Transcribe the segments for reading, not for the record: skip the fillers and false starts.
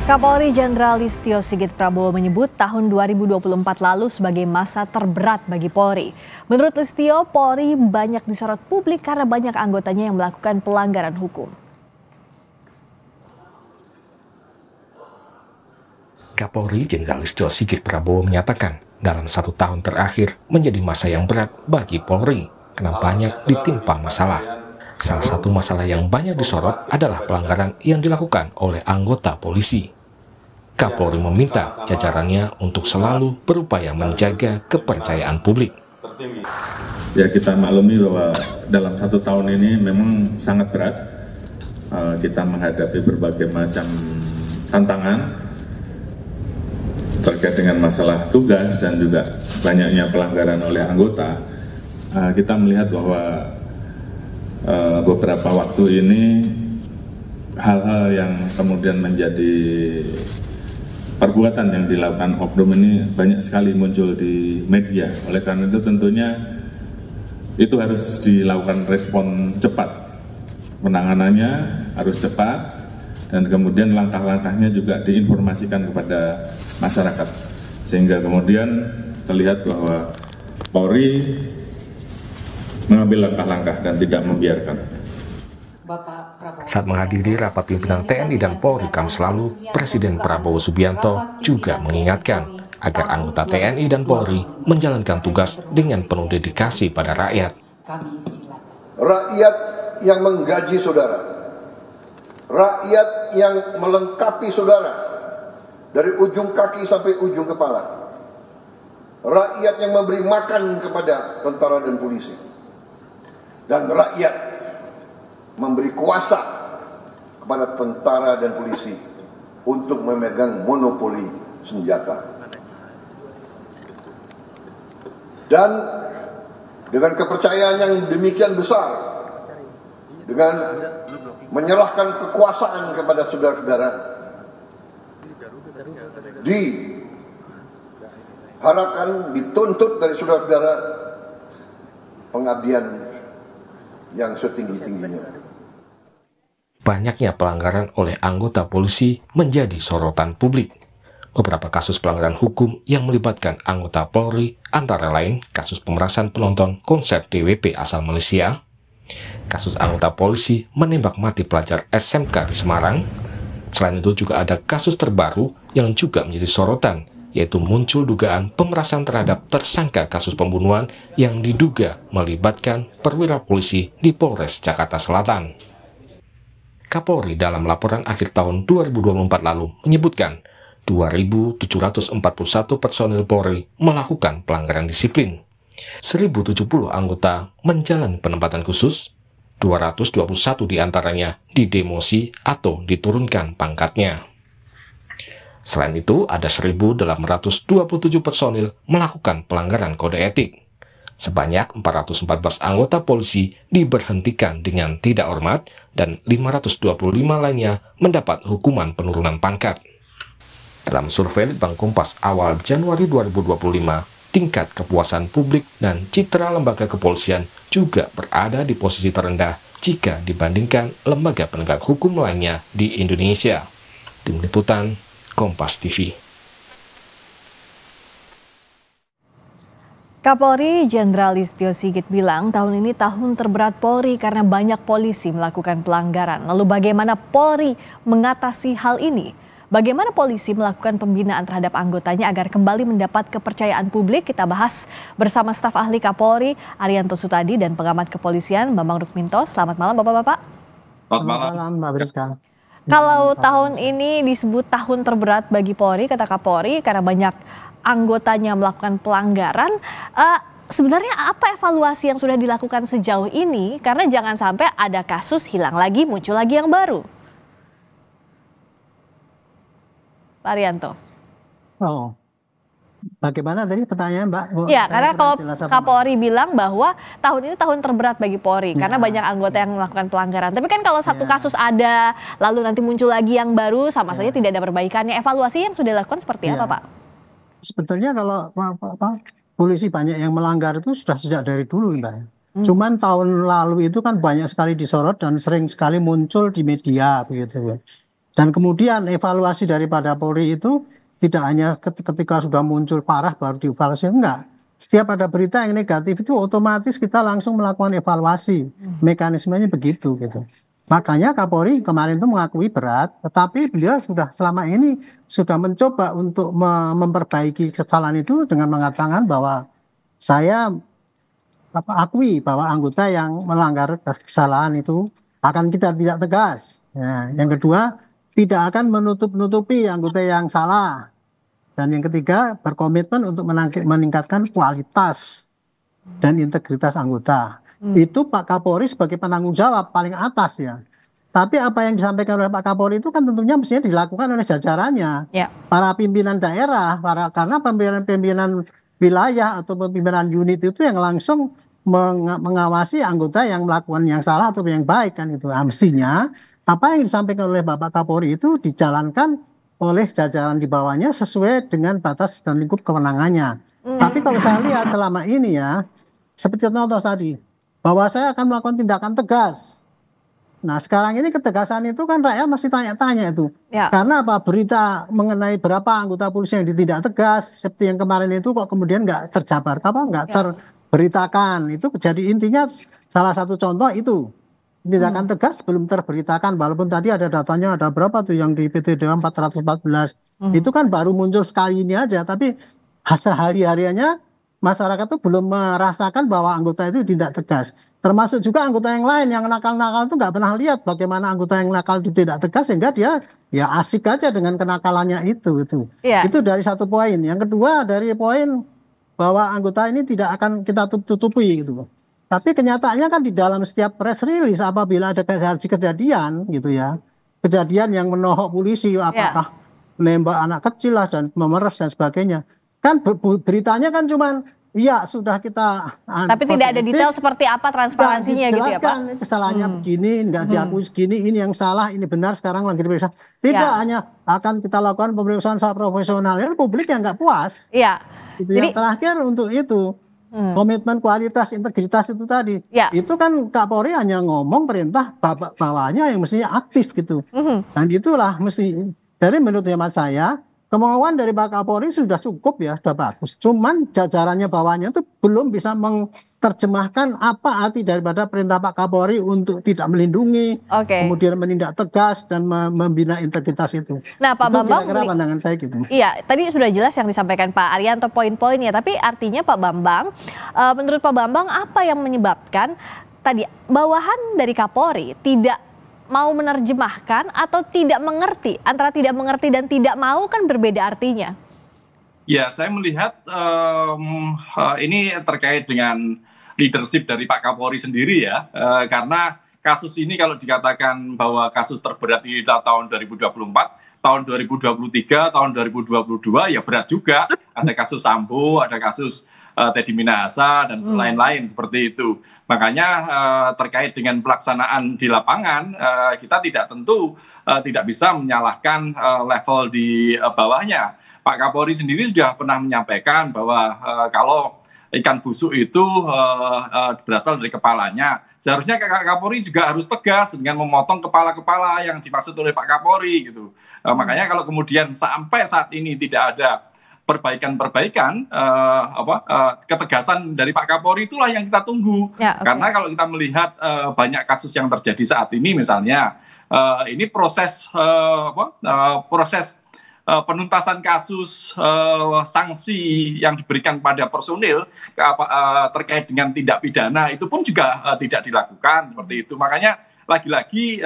Kapolri Jenderal Listio Sigit Prabowo menyebut tahun 2024 lalu sebagai masa terberat bagi Polri. Menurut Listio, Polri banyak disorot publik karena banyak anggotanya yang melakukan pelanggaran hukum. Kapolri Jenderal Listio Sigit Prabowo menyatakan dalam 1 tahun terakhir menjadi masa yang berat bagi Polri karena banyak ditimpa masalah. Salah satu masalah yang banyak disorot adalah pelanggaran yang dilakukan oleh anggota polisi. Kapolri meminta jajarannya untuk selalu berupaya menjaga kepercayaan publik. Ya, kita maklumi bahwa dalam 1 tahun ini memang sangat berat. Kita menghadapi berbagai macam tantangan terkait dengan masalah tugas dan juga banyaknya pelanggaran oleh anggota. Kita melihat bahwa beberapa waktu ini hal-hal yang kemudian menjadi perbuatan yang dilakukan oknum ini banyak sekali muncul di media. Oleh karena itu tentunya itu harus dilakukan respon cepat. Penanganannya harus cepat dan kemudian langkah-langkahnya juga diinformasikan kepada masyarakat. Sehingga kemudian terlihat bahwa Polri mengambil langkah-langkah dan tidak membiarkan. Saat menghadiri rapat pimpinan TNI dan Polri Kamis lalu, Presiden Prabowo Subianto juga mengingatkan agar anggota TNI dan Polri menjalankan tugas dengan penuh dedikasi pada rakyat. Rakyat yang menggaji saudara, rakyat yang melengkapi saudara dari ujung kaki sampai ujung kepala, rakyat yang memberi makan kepada tentara dan polisi, dan rakyat memberi kuasa kepada tentara dan polisi untuk memegang monopoli senjata. Dan dengan kepercayaan yang demikian besar, dengan menyerahkan kekuasaan kepada saudara-saudara, diharapkan, dituntut dari saudara-saudara pengabdian yang setinggi-tingginya. Banyaknya pelanggaran oleh anggota polisi menjadi sorotan publik. Beberapa kasus pelanggaran hukum yang melibatkan anggota Polri antara lain kasus pemerasan penonton konser DWP asal Malaysia, kasus anggota polisi menembak mati pelajar SMK di Semarang. Selain itu juga ada kasus terbaru yang juga menjadi sorotan, yaitu muncul dugaan pemerasan terhadap tersangka kasus pembunuhan yang diduga melibatkan perwira polisi di Polres Jakarta Selatan. Kapolri dalam laporan akhir tahun 2024 lalu menyebutkan 2.741 personil Polri melakukan pelanggaran disiplin. 1.070 anggota menjalani penempatan khusus, 221 diantaranya didemosi atau diturunkan pangkatnya. Selain itu, ada 1.827 personil melakukan pelanggaran kode etik. Sebanyak 414 anggota polisi diberhentikan dengan tidak hormat dan 525 lainnya mendapat hukuman penurunan pangkat. Dalam survei Litbang Kompas awal Januari 2025, tingkat kepuasan publik dan citra lembaga kepolisian juga berada di posisi terendah jika dibandingkan lembaga penegak hukum lainnya di Indonesia. Tim Liputan, Kompas TV. Kapolri Jenderal Listio Sigit bilang tahun ini tahun terberat Polri karena banyak polisi melakukan pelanggaran. Lalu bagaimana Polri mengatasi hal ini? Bagaimana polisi melakukan pembinaan terhadap anggotanya agar kembali mendapat kepercayaan publik? Kita bahas bersama staf ahli Kapolri Arianto Sutadi dan pengamat kepolisian Bambang Rukminto. Selamat malam Bapak-Bapak. Selamat malam Mbak Briska. Kalau tahun ini disebut tahun terberat bagi Polri, kata Kapolri, karena banyak anggotanya melakukan pelanggaran, sebenarnya apa evaluasi yang sudah dilakukan sejauh ini? Karena jangan sampai ada kasus hilang lagi, muncul lagi yang baru. Pak Arianto. Oh, bagaimana tadi pertanyaan Mbak? Ya, karena kalau Kapolri bilang bahwa tahun ini tahun terberat bagi Polri, karena banyak anggota yang melakukan pelanggaran. Tapi kan kalau satu kasus ada, lalu nanti muncul lagi yang baru, sama saja tidak ada perbaikannya. Evaluasi yang sudah dilakukan seperti apa, Pak? Sebetulnya kalau polisi banyak yang melanggar itu sudah sejak dari dulu, Mbak. Cuman tahun lalu itu kan banyak sekali disorot dan sering sekali muncul di media begitu. Dan kemudian evaluasi daripada Polri itu tidak hanya ketika sudah muncul parah baru dievaluasi, enggak. Setiap ada berita yang negatif itu otomatis kita langsung melakukan evaluasi. Mekanismenya begitu gitu. Makanya Kapolri kemarin itu mengakui berat, tetapi beliau sudah selama ini sudah mencoba untuk memperbaiki kesalahan itu dengan mengatakan bahwa saya akui bahwa anggota yang melanggar kesalahan itu akan kita tidak tegas. Nah, yang kedua, tidak akan menutup-nutupi anggota yang salah. Dan yang ketiga, berkomitmen untuk meningkatkan kualitas dan integritas anggota. Itu Pak Kapolri sebagai penanggung jawab paling atas ya. Tapi apa yang disampaikan oleh Pak Kapolri itu kan tentunya mestinya dilakukan oleh jajarannya. Para pimpinan daerah, karena pimpinan wilayah atau pimpinan unit itu yang langsung mengawasi anggota yang melakukan yang salah atau yang baik kan itu. Nah, mestinya apa yang disampaikan oleh Bapak Kapolri itu dijalankan oleh jajaran di bawahnya sesuai dengan batas dan lingkup kewenangannya. Tapi kalau saya lihat selama ini ya, seperti contoh tadi, bahwa saya akan melakukan tindakan tegas. Nah sekarang ini ketegasan itu kan rakyat masih tanya-tanya itu. Karena apa, berita mengenai berapa anggota polisi yang ditindak tegas, seperti yang kemarin itu kok kemudian nggak terjabar, nggak terberitakan. Itu jadi intinya salah satu contoh itu. Tindakan tegas belum terberitakan, walaupun tadi ada datanya ada berapa tuh yang di PT Dewa 414. Itu kan baru muncul sekali ini aja, tapi hasil hari-hariannya masyarakat tuh belum merasakan bahwa anggota itu tidak tegas. Termasuk juga anggota yang lain yang nakal-nakal itu nggak pernah lihat bagaimana anggota yang nakal tidak tegas, sehingga dia ya asik aja dengan kenakalannya itu. Itu dari satu poin. Yang kedua dari poin bahwa anggota ini tidak akan kita tutupi gitu. Tapi kenyataannya kan di dalam setiap press release apabila ada kejadian gitu ya, kejadian yang menohok polisi, apakah menembak anak kecil lah dan memeras dan sebagainya, kan beritanya kan cuman iya sudah kita. Tapi tidak ada detail seperti apa transparansinya gitu ya Pak. Kesalahannya begini, nggak diakui segini, ini yang salah, ini benar, sekarang lagi diperiksa. Tidak hanya akan kita lakukan pemeriksaan secara profesional, ya publik yang nggak puas. Gitu. Yang terakhir untuk itu. Komitmen kualitas integritas itu tadi itu kan Kapolri hanya ngomong, perintah bawahnya yang mestinya aktif gitu. Dan itulah mesti, dari menurut hemat saya kemauan dari Pak Kapolri sudah cukup ya, sudah bagus, cuman jajarannya bawahnya itu belum bisa menerjemahkan apa arti daripada perintah Pak Kapolri untuk tidak melindungi, kemudian menindak tegas dan membina integritas itu. Nah Pak Bambang, kira-kira pandangan saya gitu. Iya, tadi sudah jelas yang disampaikan Pak Arianto poin-poinnya, tapi artinya Pak Bambang, menurut Pak Bambang apa yang menyebabkan tadi bawahan dari Kapolri tidak mau menerjemahkan atau tidak mengerti? Antara tidak mengerti dan tidak mau kan berbeda artinya. Ya, saya melihat ini terkait dengan leadership dari Pak Kapolri sendiri ya, karena kasus ini kalau dikatakan bahwa kasus terberat di tahun 2024, tahun 2023, tahun 2022 ya berat juga. Ada kasus Sambo, ada kasus Teddy Minahasa dan lain-lain seperti itu. Makanya terkait dengan pelaksanaan di lapangan, kita tidak bisa menyalahkan level di bawahnya. Pak Kapolri sendiri sudah pernah menyampaikan bahwa kalau ikan busuk itu berasal dari kepalanya, seharusnya Kapolri juga harus tegas dengan memotong kepala-kepala yang dimaksud oleh Pak Kapolri gitu. Makanya kalau kemudian sampai saat ini tidak ada perbaikan-perbaikan, ketegasan dari Pak Kapolri itulah yang kita tunggu. Karena kalau kita melihat banyak kasus yang terjadi saat ini, misalnya ini proses penuntasan kasus, sanksi yang diberikan pada personil terkait dengan tindak pidana itu pun juga tidak dilakukan seperti itu. Makanya lagi-lagi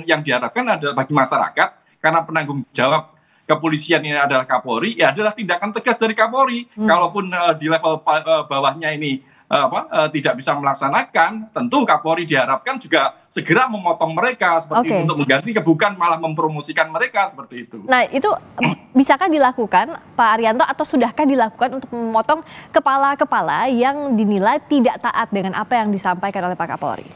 yang diharapkan adalah bagi masyarakat, karena penanggung jawab kepolisian ini adalah Kapolri, ya adalah tindakan tegas dari Kapolri. Kalaupun di level bawahnya ini tidak bisa melaksanakan, tentu Kapolri diharapkan juga segera memotong mereka seperti itu, untuk mengganti, bukan malah mempromosikan mereka seperti itu. Nah itu bisakah dilakukan Pak Arianto, atau sudahkah dilakukan untuk memotong kepala-kepala yang dinilai tidak taat dengan apa yang disampaikan oleh Pak Kapolri?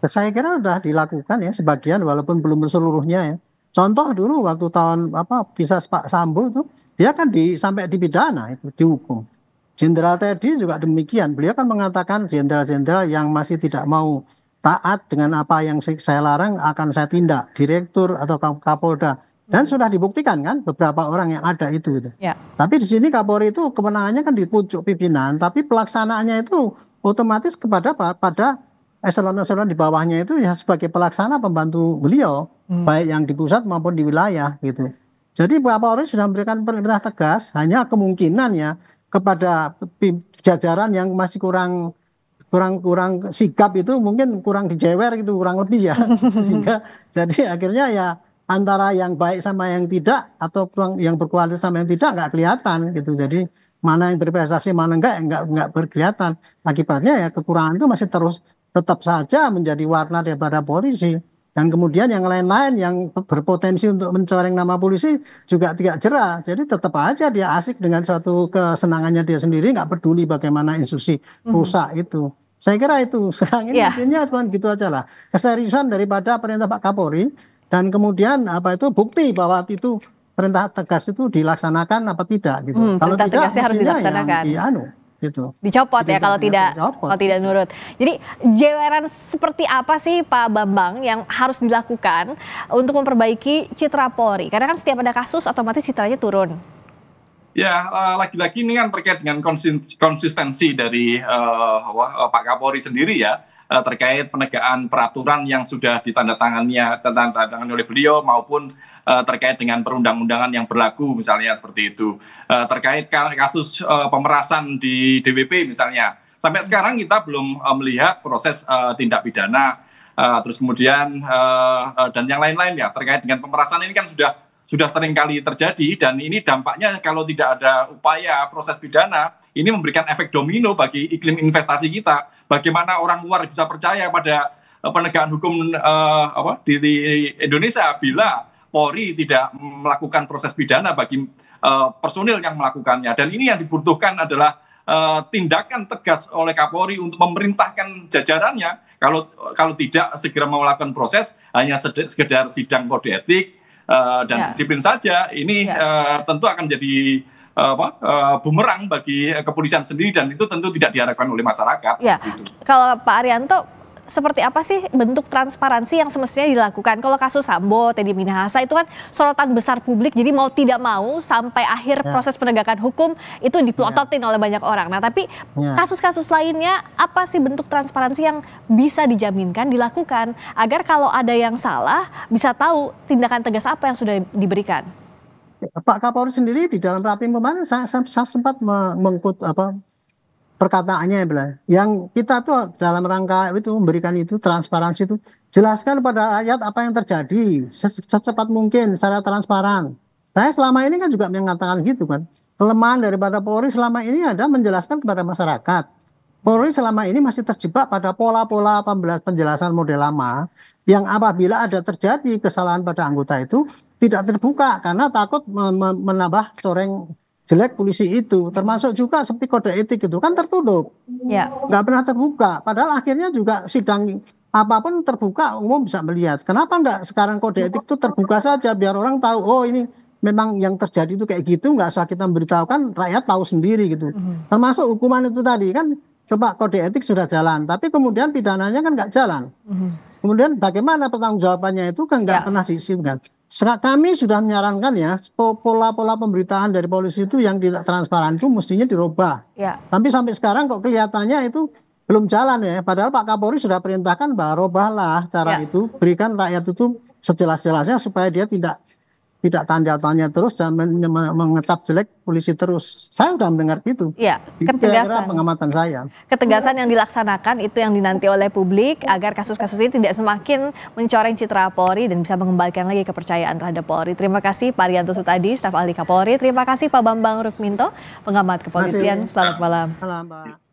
Saya kira sudah dilakukan ya sebagian, walaupun belum seluruhnya ya. Contoh dulu waktu tahun kisah Pak Sambo itu, dia kan sampai dipidana itu, dihukum. Jenderal Teddy juga demikian, beliau kan mengatakan jenderal-jenderal yang masih tidak mau taat dengan apa yang saya larang akan saya tindak, direktur atau Kapolda. Dan sudah dibuktikan kan beberapa orang yang ada itu. Gitu. Ya. Tapi di sini Kapolri itu kewenangannya kan di pucuk pimpinan, tapi pelaksanaannya itu otomatis pada eselon-eselon di bawahnya itu ya sebagai pelaksana pembantu beliau, baik yang di pusat maupun di wilayah gitu. Jadi Pak Kapolri sudah memberikan perintah tegas, hanya kemungkinan ya kepada jajaran yang masih kurang sigap itu mungkin kurang dijewer gitu, kurang lebih ya. Sehingga jadi akhirnya ya antara yang baik sama yang tidak atau yang berkualitas sama yang tidak nggak kelihatan gitu. Jadi mana yang berprestasi mana nggak berkelihatan. Akibatnya ya kekurangan itu masih terus tetap saja menjadi warna daripada polisi. Dan kemudian yang lain-lain yang berpotensi untuk mencoreng nama polisi juga tidak jerah. Jadi tetap aja dia asik dengan suatu kesenangannya dia sendiri, nggak peduli bagaimana institusi rusak itu. Saya kira itu sekarang ini intinya cuma gitu aja lah. Keseriusan daripada perintah Pak Kapolri dan kemudian bukti bahwa itu perintah tegas itu dilaksanakan apa tidak gitu. Kalau tidak tegasnya harus dilaksanakan. Gitu. Dicopot ya kalau tidak nurut. Jadi jeweran seperti apa sih Pak Bambang yang harus dilakukan untuk memperbaiki citra Polri? Karena kan setiap ada kasus otomatis citranya turun. Ya, lagi-lagi ini kan terkait dengan konsistensi dari Pak Kapolri sendiri ya, terkait penegakan peraturan yang sudah ditandatangani oleh beliau maupun terkait dengan perundang-undangan yang berlaku misalnya seperti itu. Terkait kasus pemerasan di DWP misalnya. Sampai sekarang kita belum melihat proses tindak pidana, terus kemudian dan yang lain-lain ya terkait dengan pemerasan ini kan sudah sering kali terjadi dan ini dampaknya kalau tidak ada upaya proses pidana ini memberikan efek domino bagi iklim investasi kita. Bagaimana orang luar bisa percaya pada penegakan hukum di Indonesia bila Polri tidak melakukan proses pidana bagi personil yang melakukannya. Dan ini yang dibutuhkan adalah tindakan tegas oleh Kapolri untuk memerintahkan jajarannya kalau tidak segera melakukan proses hanya sekedar sidang kode etik dan disiplin saja. Ini tentu akan jadi bumerang bagi kepolisian sendiri dan itu tentu tidak diharapkan oleh masyarakat. Ya. Gitu. Kalau Pak Arianto, seperti apa sih bentuk transparansi yang semestinya dilakukan? Kalau kasus Sambo, Teddy Minahasa itu kan sorotan besar publik, jadi mau tidak mau sampai akhir proses penegakan hukum itu dipelototin oleh banyak orang. Nah tapi kasus-kasus lainnya apa sih bentuk transparansi yang bisa dijaminkan dilakukan agar kalau ada yang salah bisa tahu tindakan tegas apa yang sudah diberikan? Pak Kapolri sendiri di dalam rapim kemarin saya sempat mengkut perkataannya yang kita tuh dalam rangka itu memberikan itu transparansi itu jelaskan pada rakyat apa yang terjadi secepat mungkin secara transparan. Saya selama ini kan juga mengatakan gitu kan. Kelemahan daripada Polri selama ini ada menjelaskan kepada masyarakat. Polri selama ini masih terjebak pada pola-pola penjelasan model lama yang apabila ada terjadi kesalahan pada anggota itu tidak terbuka karena takut menambah coreng jelek polisi itu, termasuk juga seperti kode etik itu kan tertutup, nggak pernah terbuka. Padahal akhirnya juga sidang apapun terbuka, umum bisa melihat. Kenapa nggak sekarang kode etik itu terbuka saja biar orang tahu, oh ini memang yang terjadi itu kayak gitu, nggak usah kita memberitahukan, rakyat tahu sendiri gitu. Termasuk hukuman itu tadi kan, coba kode etik sudah jalan, tapi kemudian pidananya kan nggak jalan. Kemudian bagaimana pertanggungjawabannya itu kan nggak pernah diisikan. Kami sudah menyarankan ya pola-pola pemberitaan dari polisi itu yang tidak transparan itu mestinya dirubah. Tapi sampai sekarang kok kelihatannya itu belum jalan ya. Padahal Pak Kapolri sudah perintahkan bahwa robahlah cara itu, berikan rakyat itu sejelas-jelasnya supaya dia tidak tanda-tanya terus dan mengecap jelek polisi terus. Saya sudah mendengar itu. Itu ketegasan. Pengamatan saya. Ketegasan yang dilaksanakan itu yang dinanti oleh publik agar kasus-kasus ini tidak semakin mencoreng citra Polri dan bisa mengembalikan lagi kepercayaan terhadap Polri. Terima kasih Pak Arianto Sutadi, staf ahli Kapolri. Terima kasih Pak Bambang Rukminto, pengamat kepolisian. Selamat malam. Selamat.